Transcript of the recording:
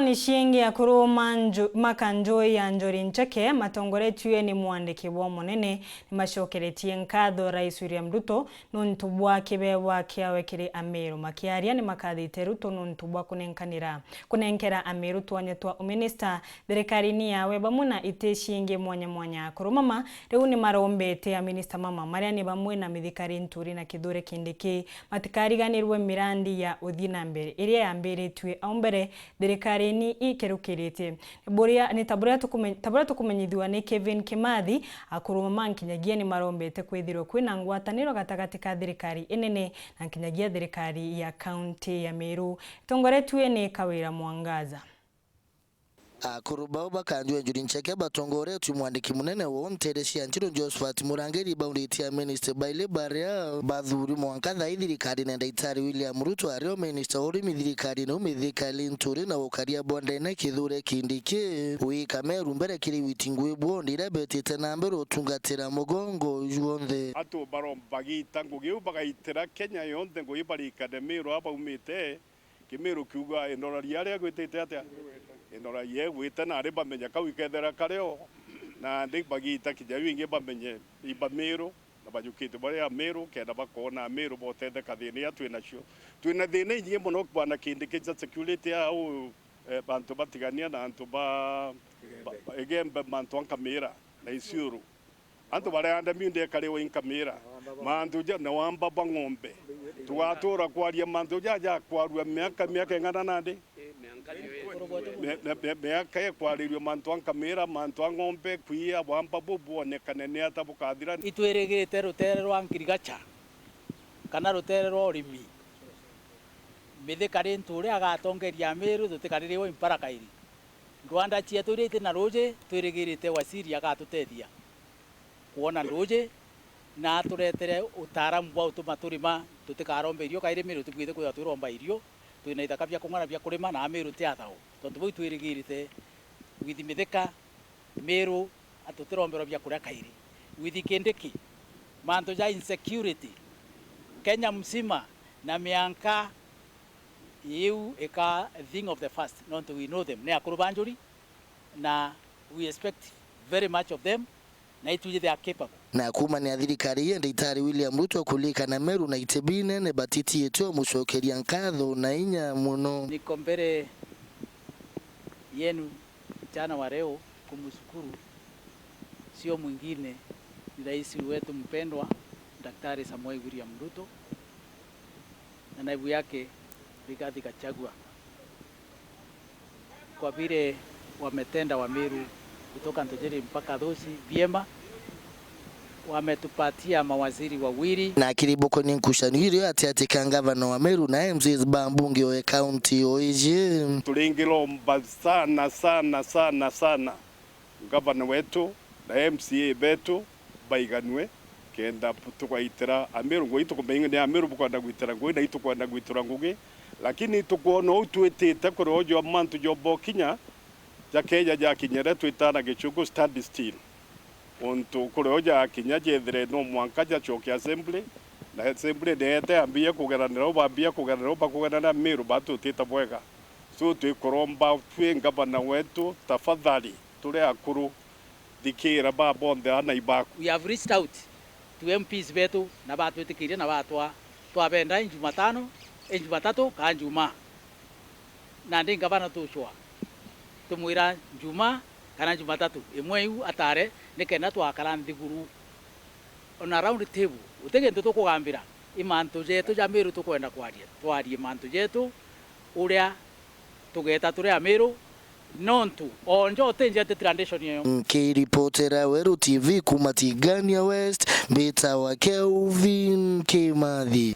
ni shiengi AKURU makanjoi ya Njûri Ncheke matongoretue ni mwandiki wa munene ni mashokeretie nkatho Rais William RUTO nontu bwa kibewa kiawe kiri AMERU makiaria ni makathite RUTO nontu bwa kunenkera AMERU twanye twa UMINISTA thirikari-ini yawe bamwe na ite shiengi mwanya AKURU mama riu ni marombete ya minista mama maria ni bamwe na mithikari nturi na kithure kindiki matikariganirwe mirandi ya uthi na mbere iria yambiritwe aumbere thirikari-ini ikerukirite buria ni tabura tukumenyithwa ni Kevin Kimathi AKURU mama nkinyagia ni marombete kwithirwo kwina ngwataniro gatagati ka thirikari inene na nkinyagia thirikari ya county ya MERU tongoretwe ni Kawira Mwangaza. AKURU bao bakanjwe Njûri Ncheke batongoretwe mwandiki munene wo ntereshi Njûri Josephat Murangeri baunditi ya minister baile baria bathuri mwankatha thirikari na ndaitari William RUTO ario minister uri mithirikari no mithikali nturi na ukaria bondene kithure kindiki wika MERU mbere kiri witingwe bondi rebetite na mbere utungatira mugongo juonthe atu barombagi tangu giu bagaitira Kenya yonthe ngo ibarikane MERU aba umite kimeru kiuga endoraria ria gwitite atia endora ye gwita na ari bamenya kau ikethera kareo na ndi bagita kijayu inge bamenye iba MERU na bajukite bari ya MERU kenda bakona MERU botende kathini ya twina thina ingi muno bana kindiki cha security au bantu batigania na antu ba egembe mantu kamera na isiuru antu bare anda minde kareo in kamera mantu ja na wamba bangombe tuatura kwaria mantu ja kwarua miaka ngana nandi miaka ya kwaririo mantu kamera mantu ngombe kuia wamba BWAWE onekane ni atabukathira itweregete rutere rwa nkirigacha kana rutere rwa urimi mithikari nturi agatongeria MERU tutikarire wo imparakairi Rwanda chia turite na roje tweregirite wasiri agatutethia kuona roje na turetere utaramu wa utuma turima tutikarombe irio kaire MERU tubwite kuya turomba irio twina ithaka bya kung'ana bya kurima na MERU tiathaho tondu boi twirigirite withimithika MERU atutirombero bya kuria kaire withikindiki manto ja insecurity Kenya msima na mianka you eka thing of the first not we know them ne AKURU banjuri na we expect very much of them na ituje they are capable na kuma ni thirikari ye ndaitari William RUTO kulika na MERU na itebine ne batiti yetu mushokeria nkatho na inya muno niko mbere yenu jana wa leo kumshukuru sio mwingine ni rais wetu mpendwa Daktari Samoei William RUTO na naibu yake Rigathi Gachagua kwa vile wametenda wa MERU kutoka Ntogeri mpaka Thosi vyema, wametupatia mawaziri wawili na kiriboko ni nkushaniri ati gavana wa MERU na MCs bambunge wa county oje tulingilomba sana gavana wetu na MCA betu baiganwe kenda tukaitira AMERU ngo itukumenye ni AMERU bukwanda gwitira ngo na itukwanda gwitura ngugi lakini tukuona utwetete kuri ojo amantu jobo kinya jakeja jakinyere twitana gichugo stand still onto kuri ojo akinya jethere no mwanka jachoki assembly na assembly nete ambia kugeranira bakugana MERU batu tita bwega so twikoromba twenga bana wetu tafadhali tule AKURU dikira ba bonde ana ibaku. We have reached out to MPs betu na batu etikiria na batwa twabenda Jumatatu ka Juma na ndi gavana tushwa tumwira Juma kana Jumatatu imweu atare nikena twakara nthiguru on around the table utegento tukugambira imantu jetu ja MERU tukwenda twarie mantu jetu uria tugeta turi AMERU NONTU onjo tenje the tradition yo KIRI reportera Weru TV kumatigania West Beta wa Kelvin Kimathi.